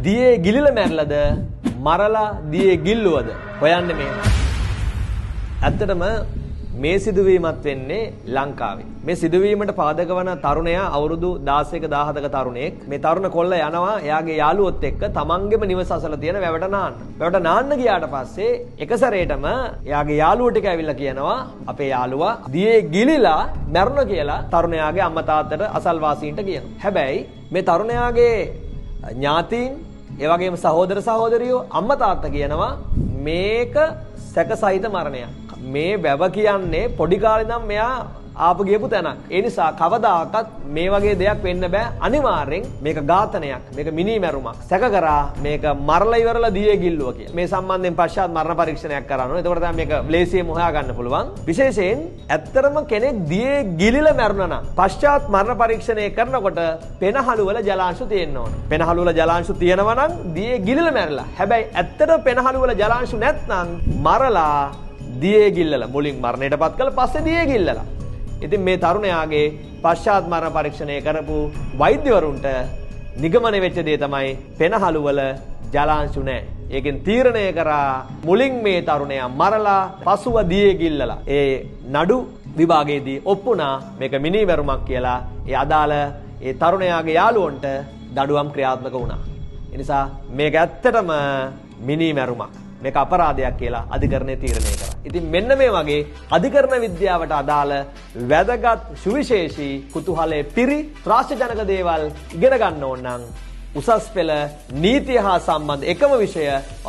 දියේ ගිලිලා මැරලාද මරලා දියේ ගිල්ලුවද හොයන්නේ මේ. ඇත්තටම මේ සිදුවීමත් වෙන්නේ ලංකාවේ. මේ සිදුවීමට පාදක වන තරුණයා අවුරුදු 16ක 17ක තරුණයෙක්. මේ තරුණ කොල්ල යනවා එයාගේ යාළුවොත් එක්ක තමන්ගේම නිවස අසල තියෙන වැවට නාන්න. වැවට නාන්න ගියාට පස්සේ එක සැරේටම එයාගේ යාළුවෝ ටික ඇවිල්ලා කියනවා අපේ යාළුවා දියේ ගිලිලා මැරුණා කියලා තරුණයාගේ අම්මා තාත්තට අසල්වාසීන්ට කියනවා. හැබැයි මේ තරුණයාගේ ඥාතීන් ඒ වගේම සහෝදර සහෝදරියෝ අම්මා තාත්තා කියනවා මේක සැකසහිත මරණයක්. මේ වැව කියන්නේ පොඩි කාලේ ඉඳන් මෙයා ආපු ගියපු තැනක්. ඒ නිසා කවදාකවත් මේ වගේ දෙයක් වෙන්න බෑ. අනිවාර්යෙන් මේක ඝාතනයක්. මේක මිනිමැරුමක්. සැක කරා මේක මරලා ඉවරලා දියේ ගිල්ලුවා කියලා. මේ සම්බන්ධයෙන් පශ්චාත් මරණ පරීක්ෂණයක් කරන්න ඕනේ. එතකොට තමයි මේක ලේසියෙන් හොයා ගන්න පුළුවන්. විශේෂයෙන් ඇත්තටම කෙනෙක් දියේ ගිලිලා මැරුණා නම් පශ්චාත් මරණ පරීක්ෂණය කරනකොට පෙනහළු වල ජලාංශු තියෙන්න ඕන. පෙනහළු වල ජලාංශු තියෙනවා නම් දියේ ගිලිලා මැරලා. හැබැයි ඇත්තටම පෙනහළු වල ජලාංශු නැත්නම් මරලා දියේ ගිල්ලලා මුලින් මරණයටපත් කළා පස්සේ දියේ ගිල්ලලා. ඉතින් මේ තරුණයාගේ පශ්චාත් මරණ පරීක්ෂණය කරපු වෛද්‍යවරුන්ට නිගමනය වෙච්ච දේ තමයි පෙනහළු වල ජලාංශු නැහැ. ඒකෙන් තීරණය කරා මුලින් මේ තරුණයා මරලා පසුව දියේ ගිල්ලලා. ඒ නඩු විභාගයේදී ඔප්පුණා මේක මිනිමැරුමක් කියලා. ඒ අදාළ ඒ තරුණයාගේ යාළුවන්ට දඬුවම් ක්‍රියාත්මක වුණා. ඒ නිසා මේක ඇත්තටම මිනිමැරුමක්. මේක අපරාධයක් කියලා අධිකරණය තීරණය කරා. ඉතින් මෙන්න මේ වගේ අධිකරණ විද්‍යාවට අදාළ වැදගත් සුවිශේෂී කුතුහලයේ පිරි ත්‍රාසජනක දේවල් ඉගෙන ගන්න ඕන නම් උසස් පෙළ නීතිය හා සම්බන්ධ එකම විෂය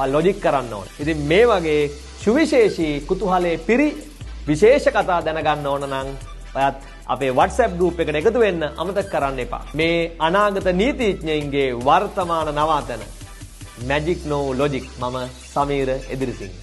ලොජික් කරන්න ඕන. ඉතින් මේ වගේ සුවිශේෂී කුතුහලයේ පිරි විශේෂ කතා දැනගන්න ඕන නම් ඔයත් අපේ WhatsApp group එකට එකතු වෙන්න අමතක කරන්න එපා. මේ අනාගත නීතිඥයින්ගේ වර්තමාන නවාතැන Magic No Logic මම සමීර එදිරිසිංහ